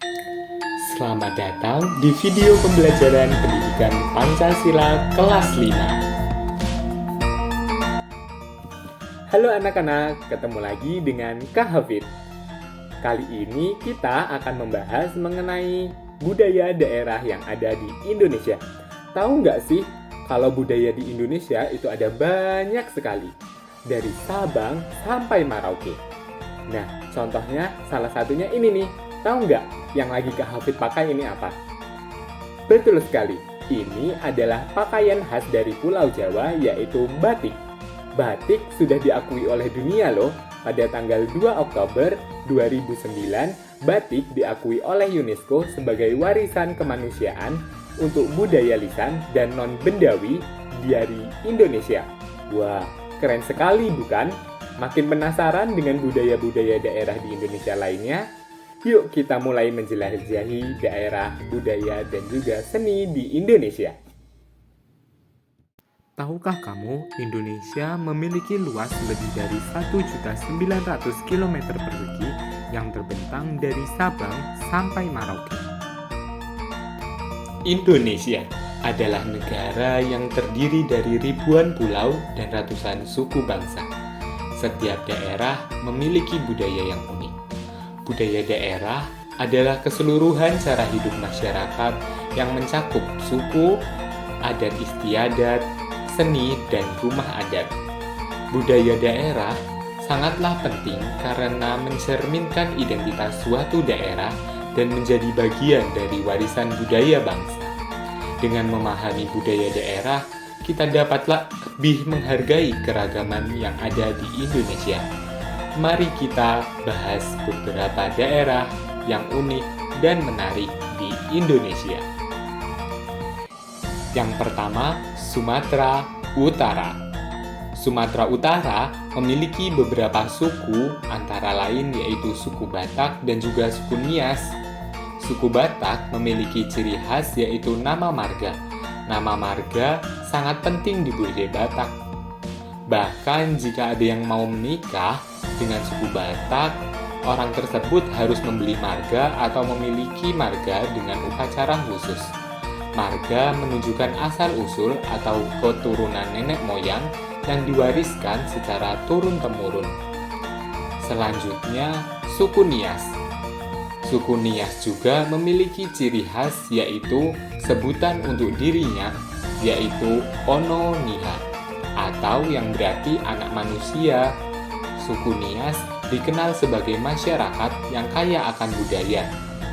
Selamat datang di video pembelajaran pendidikan Pancasila kelas 5. Halo anak-anak, ketemu lagi dengan Kak Hafid. Kali ini kita akan membahas mengenai budaya daerah yang ada di Indonesia. Tahu nggak sih, kalau budaya di Indonesia itu ada banyak sekali. Dari Sabang sampai Merauke. Nah, contohnya salah satunya ini nih. Tahu nggak yang lagi Kak Hafid pakai ini apa? Betul sekali, ini adalah pakaian khas dari Pulau Jawa yaitu batik. Batik sudah diakui oleh dunia loh. Pada tanggal 2 Oktober 2009, batik diakui oleh UNESCO sebagai warisan kemanusiaan untuk budaya lisan dan non-bendawi dari Indonesia. Wah, keren sekali bukan? Makin penasaran dengan budaya-budaya daerah di Indonesia lainnya? Yuk kita mulai menjelajahi daerah, budaya, dan juga seni di Indonesia. Tahukah kamu, Indonesia memiliki luas lebih dari 1.900.000 km persegi yang terbentang dari Sabang sampai Merauke. Indonesia adalah negara yang terdiri dari ribuan pulau dan ratusan suku bangsa. Setiap daerah memiliki budaya yang unik. Budaya daerah adalah keseluruhan cara hidup masyarakat yang mencakup suku, adat istiadat, seni, dan rumah adat. Budaya daerah sangatlah penting karena mencerminkan identitas suatu daerah dan menjadi bagian dari warisan budaya bangsa. Dengan memahami budaya daerah, kita dapatlah lebih menghargai keragaman yang ada di Indonesia. Mari kita bahas beberapa daerah yang unik dan menarik di Indonesia. Yang pertama, Sumatera Utara. Sumatera Utara memiliki beberapa suku, antara lain yaitu suku Batak dan juga suku Nias. Suku Batak memiliki ciri khas yaitu nama marga. Nama marga sangat penting di budaya Batak. Bahkan jika ada yang mau menikah dengan suku Batak, orang tersebut harus membeli marga atau memiliki marga dengan upacara khusus. Marga menunjukkan asal-usul atau keturunan nenek moyang yang diwariskan secara turun-temurun. Selanjutnya, suku Nias. Suku Nias juga memiliki ciri khas yaitu sebutan untuk dirinya yaitu Ono Niha atau yang berarti anak manusia. Suku Nias dikenal sebagai masyarakat yang kaya akan budaya,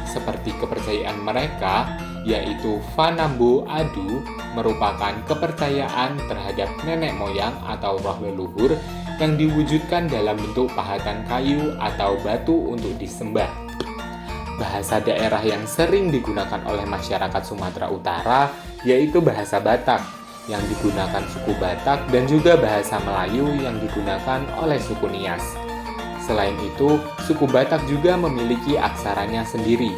seperti kepercayaan mereka, yaitu Vanambo Adu, merupakan kepercayaan terhadap nenek moyang atau roh leluhur yang diwujudkan dalam bentuk pahatan kayu atau batu untuk disembah. Bahasa daerah yang sering digunakan oleh masyarakat Sumatera Utara yaitu bahasa Batak, yang digunakan suku Batak dan juga bahasa Melayu yang digunakan oleh suku Nias. Selain itu, suku Batak juga memiliki aksaranya sendiri.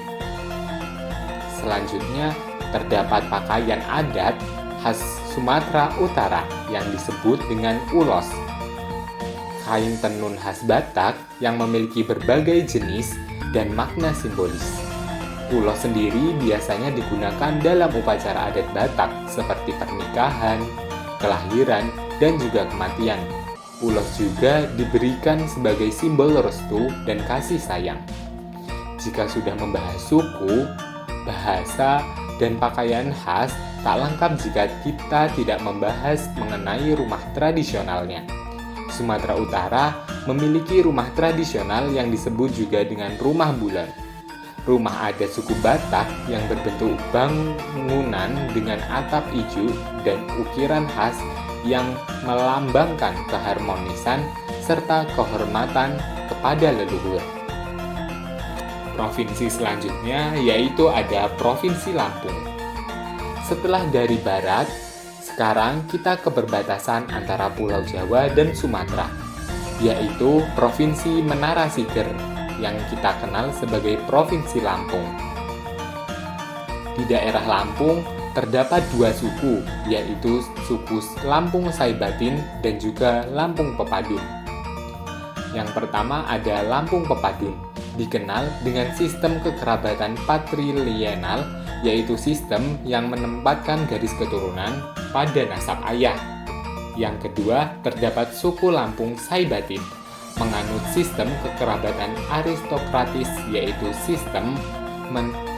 Selanjutnya, terdapat pakaian adat khas Sumatera Utara yang disebut dengan ulos. Kain tenun khas Batak yang memiliki berbagai jenis dan makna simbolis. Ulos sendiri biasanya digunakan dalam upacara adat Batak seperti pernikahan, kelahiran, dan juga kematian. Ulos juga diberikan sebagai simbol restu dan kasih sayang. Jika sudah membahas suku, bahasa, dan pakaian khas, tak lengkap jika kita tidak membahas mengenai rumah tradisionalnya. Sumatera Utara memiliki rumah tradisional yang disebut juga dengan rumah bulan. Rumah adat suku Batak yang berbentuk bangunan dengan atap ijo dan ukiran khas yang melambangkan keharmonisan serta kehormatan kepada leluhur. Provinsi selanjutnya yaitu ada Provinsi Lampung. Setelah dari barat, sekarang kita ke perbatasan antara Pulau Jawa dan Sumatera, yaitu Provinsi Menara Siger yang kita kenal sebagai Provinsi Lampung. Di daerah Lampung terdapat dua suku, yaitu suku Lampung Saibatin dan juga Lampung Pepadun. Yang pertama ada Lampung Pepadun. dikenal dengan sistem kekerabatan patrilineal, yaitu sistem yang menempatkan garis keturunan pada nasab ayah. Yang kedua, terdapat suku Lampung Saibatin, menganut sistem kekerabatan aristokratis, yaitu sistem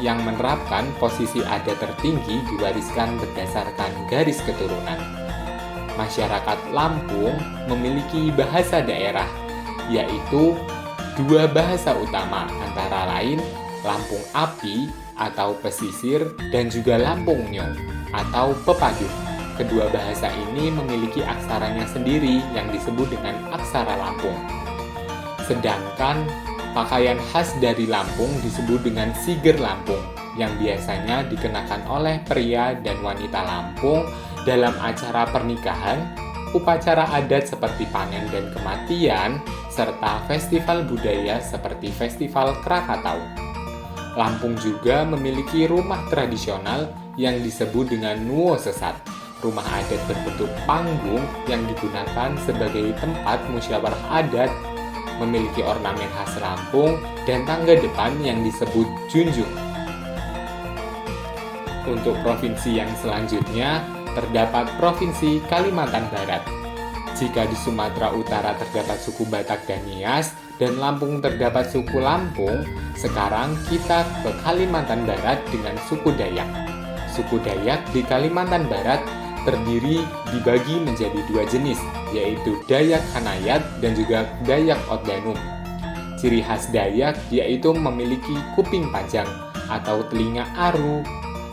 yang menerapkan posisi adat tertinggi diwariskan berdasarkan garis keturunan. Masyarakat Lampung memiliki bahasa daerah, yaitu dua bahasa utama, antara lain Lampung Api atau pesisir dan juga Lampung Nyong atau pepadu. Kedua bahasa ini memiliki aksaranya sendiri yang disebut dengan aksara Lampung. Sedangkan pakaian khas dari Lampung disebut dengan siger Lampung, yang biasanya dikenakan oleh pria dan wanita Lampung dalam acara pernikahan, upacara adat seperti panen dan kematian, serta festival budaya seperti Festival Krakatau. Lampung juga memiliki rumah tradisional yang disebut dengan Nuo Sesat, rumah adat berbentuk panggung yang digunakan sebagai tempat musyawarah adat, memiliki ornamen khas Lampung dan tangga depan yang disebut junjung. Untuk provinsi yang selanjutnya, terdapat Provinsi Kalimantan Barat. Jika di Sumatera Utara terdapat suku Batak dan Nias, dan Lampung terdapat suku Lampung, sekarang kita ke Kalimantan Barat dengan suku Dayak. Suku Dayak di Kalimantan Barat dibagi menjadi dua jenis, yaitu Dayak Kanayat dan juga Dayak Oddanum. Ciri khas Dayak yaitu memiliki kuping panjang atau telinga aru.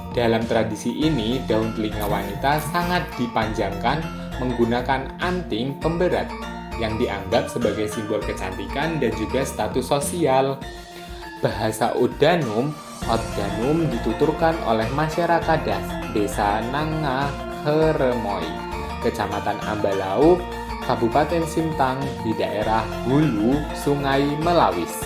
Dalam tradisi ini, daun telinga wanita sangat dipanjangkan menggunakan anting pemberat yang dianggap sebagai simbol kecantikan dan juga status sosial. Bahasa Oddanum dituturkan oleh masyarakat desa Nangaheremoi, Kecamatan Ambalauk, Kabupaten Sintang di daerah Hulu Sungai Melawis.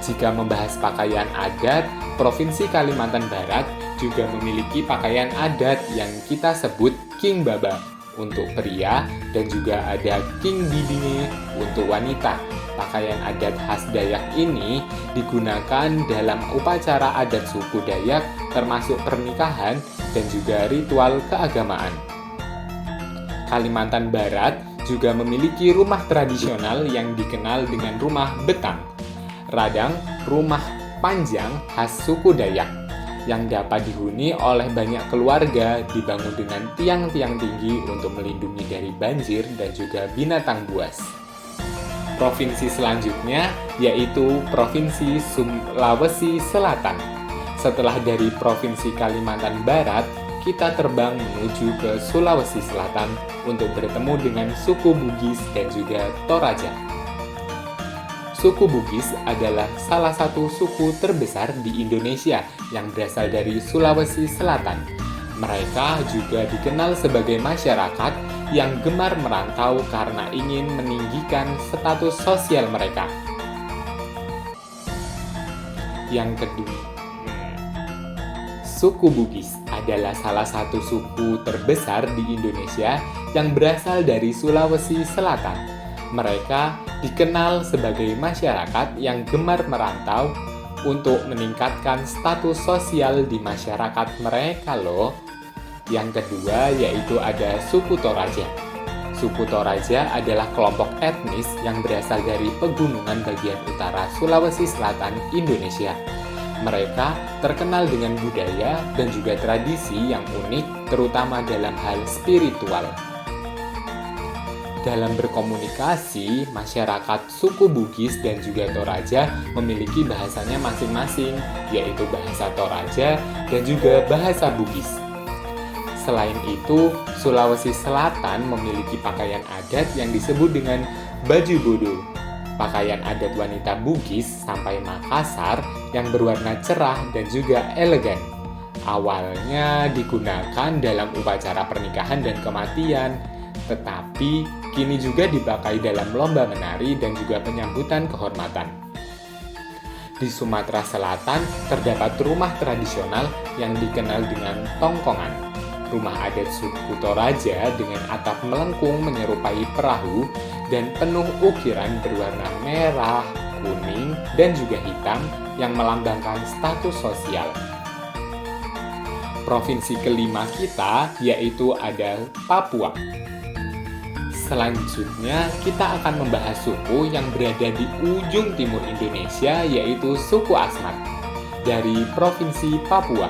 Jika membahas pakaian adat, Provinsi Kalimantan Barat juga memiliki pakaian adat yang kita sebut King Baba untuk pria dan juga ada King Bibinge untuk wanita. Pakaian adat khas Dayak ini digunakan dalam upacara adat suku Dayak termasuk pernikahan dan juga ritual keagamaan. Kalimantan Barat juga memiliki rumah tradisional yang dikenal dengan rumah betang, radang rumah panjang khas suku Dayak, yang dapat dihuni oleh banyak keluarga, dibangun dengan tiang-tiang tinggi untuk melindungi dari banjir dan juga binatang buas. Provinsi selanjutnya yaitu Provinsi Sulawesi Selatan. Setelah dari Provinsi Kalimantan Barat, kita terbang menuju ke Sulawesi Selatan untuk bertemu dengan suku Bugis dan juga Toraja. Suku Bugis adalah salah satu suku terbesar di Indonesia yang berasal dari Sulawesi Selatan. Mereka juga dikenal sebagai masyarakat yang gemar merantau karena ingin meninggikan status sosial mereka. Yang kedua, suku Bugis adalah salah satu suku terbesar di Indonesia yang berasal dari Sulawesi Selatan. Mereka dikenal sebagai masyarakat yang gemar merantau untuk meningkatkan status sosial di masyarakat mereka loh. Yang kedua yaitu ada suku Toraja. Suku Toraja adalah kelompok etnis yang berasal dari pegunungan bagian utara Sulawesi Selatan, Indonesia. Mereka terkenal dengan budaya dan juga tradisi yang unik, terutama dalam hal spiritual. Dalam berkomunikasi, masyarakat suku Bugis dan juga Toraja memiliki bahasanya masing-masing, yaitu bahasa Toraja dan juga bahasa Bugis. Selain itu, Sulawesi Selatan memiliki pakaian adat yang disebut dengan baju bodo. Pakaian adat wanita Bugis sampai Makassar yang berwarna cerah dan juga elegan. Awalnya digunakan dalam upacara pernikahan dan kematian, tetapi kini juga dipakai dalam lomba menari dan juga penyambutan kehormatan. Di Sumatera Selatan terdapat rumah tradisional yang dikenal dengan tongkongan. Rumah adat suku Toraja dengan atap melengkung menyerupai perahu dan penuh ukiran berwarna merah, kuning dan juga hitam yang melambangkan status sosial. Provinsi kelima kita yaitu ada Papua. Selanjutnya kita akan membahas suku yang berada di ujung timur Indonesia yaitu suku Asmat dari Provinsi Papua.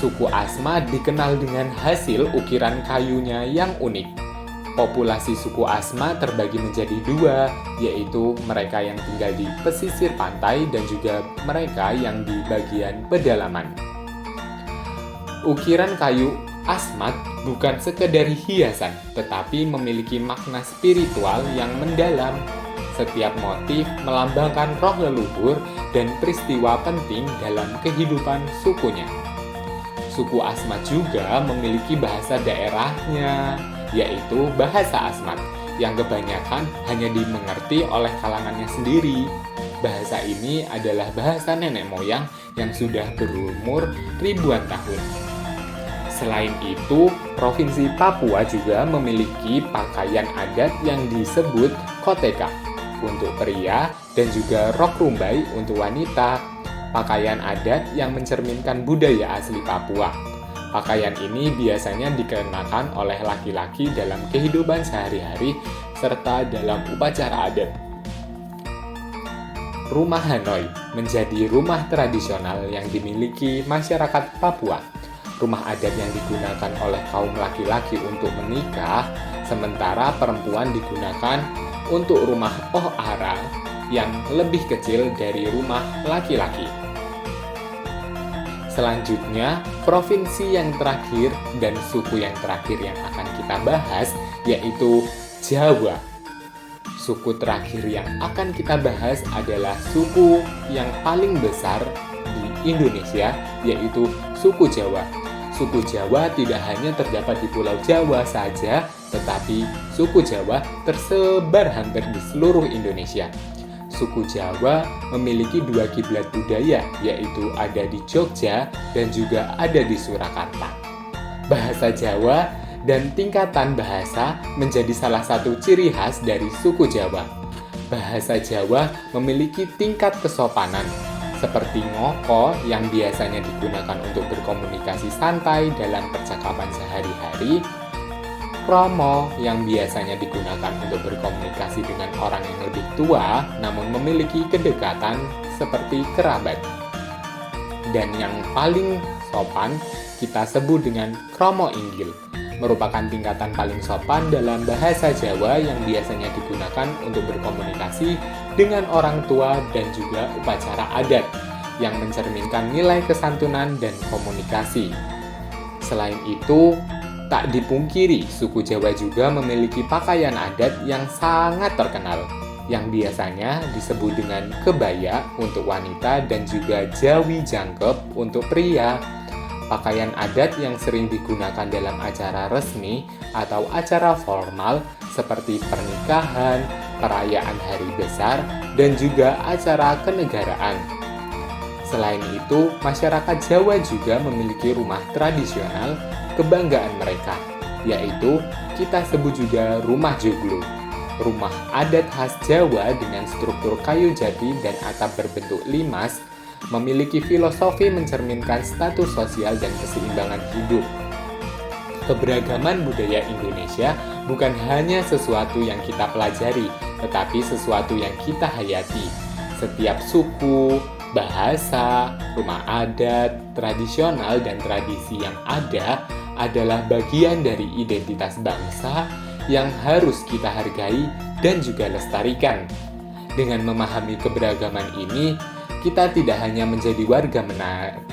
Suku Asmat dikenal dengan hasil ukiran kayunya yang unik. Populasi suku Asmat terbagi menjadi dua, yaitu mereka yang tinggal di pesisir pantai dan juga mereka yang di bagian pedalaman. Ukiran kayu Asmat bukan sekedar hiasan, tetapi memiliki makna spiritual yang mendalam. Setiap motif melambangkan roh leluhur dan peristiwa penting dalam kehidupan sukunya. Suku Asmat juga memiliki bahasa daerahnya, yaitu bahasa Asmat, yang kebanyakan hanya dimengerti oleh kalangannya sendiri. Bahasa ini adalah bahasa nenek moyang yang sudah berumur ribuan tahun. Selain itu, Provinsi Papua juga memiliki pakaian adat yang disebut koteka untuk pria dan juga rok rumbai untuk wanita. Pakaian adat yang mencerminkan budaya asli Papua. Pakaian ini biasanya dikenakan oleh laki-laki dalam kehidupan sehari-hari serta dalam upacara adat. Rumah Hanoi menjadi rumah tradisional yang dimiliki masyarakat Papua. Rumah adat yang digunakan oleh kaum laki-laki untuk menikah, sementara perempuan digunakan untuk rumah ohara yang lebih kecil dari rumah laki-laki. Selanjutnya, provinsi yang terakhir dan suku yang terakhir yang akan kita bahas yaitu Jawa. Suku terakhir yang akan kita bahas adalah suku yang paling besar di Indonesia, yaitu suku Jawa. Suku Jawa tidak hanya terdapat di Pulau Jawa saja, tetapi suku Jawa tersebar hampir di seluruh Indonesia. Suku Jawa memiliki dua kiblat budaya, yaitu ada di Jogja dan juga ada di Surakarta. Bahasa Jawa dan tingkatan bahasa menjadi salah satu ciri khas dari suku Jawa. Bahasa Jawa memiliki tingkat kesopanan, seperti ngoko yang biasanya digunakan untuk berkomunikasi santai dalam percakapan sehari-hari, kromo yang biasanya digunakan untuk berkomunikasi dengan orang yang lebih tua namun memiliki kedekatan seperti kerabat. Dan yang paling sopan kita sebut dengan kromo inggil, merupakan tingkatan paling sopan dalam bahasa Jawa yang biasanya digunakan untuk berkomunikasi dengan orang tua dan juga upacara adat yang mencerminkan nilai kesantunan dan komunikasi. Selain itu, tak dipungkiri, suku Jawa juga memiliki pakaian adat yang sangat terkenal, yang biasanya disebut dengan kebaya untuk wanita dan juga jawi jangkep untuk pria. Pakaian adat yang sering digunakan dalam acara resmi atau acara formal seperti pernikahan, perayaan hari besar, dan juga acara kenegaraan. Selain itu, masyarakat Jawa juga memiliki rumah tradisional kebanggaan mereka, yaitu kita sebut juga rumah joglo. Rumah adat khas Jawa dengan struktur kayu jati dan atap berbentuk limas memiliki filosofi mencerminkan status sosial dan keseimbangan hidup. Keberagaman budaya Indonesia bukan hanya sesuatu yang kita pelajari, tetapi sesuatu yang kita hayati. Setiap suku, bahasa, rumah adat, tradisional, dan tradisi yang ada adalah bagian dari identitas bangsa yang harus kita hargai dan juga lestarikan. Dengan memahami keberagaman ini, kita tidak hanya menjadi warga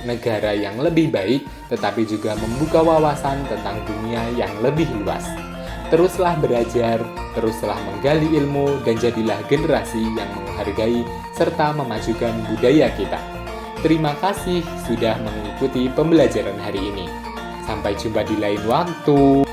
negara yang lebih baik, tetapi juga membuka wawasan tentang dunia yang lebih luas. Teruslah belajar, teruslah menggali ilmu, dan jadilah generasi yang menghargai serta memajukan budaya kita. Terima kasih sudah mengikuti pembelajaran hari ini. Sampai jumpa di lain waktu.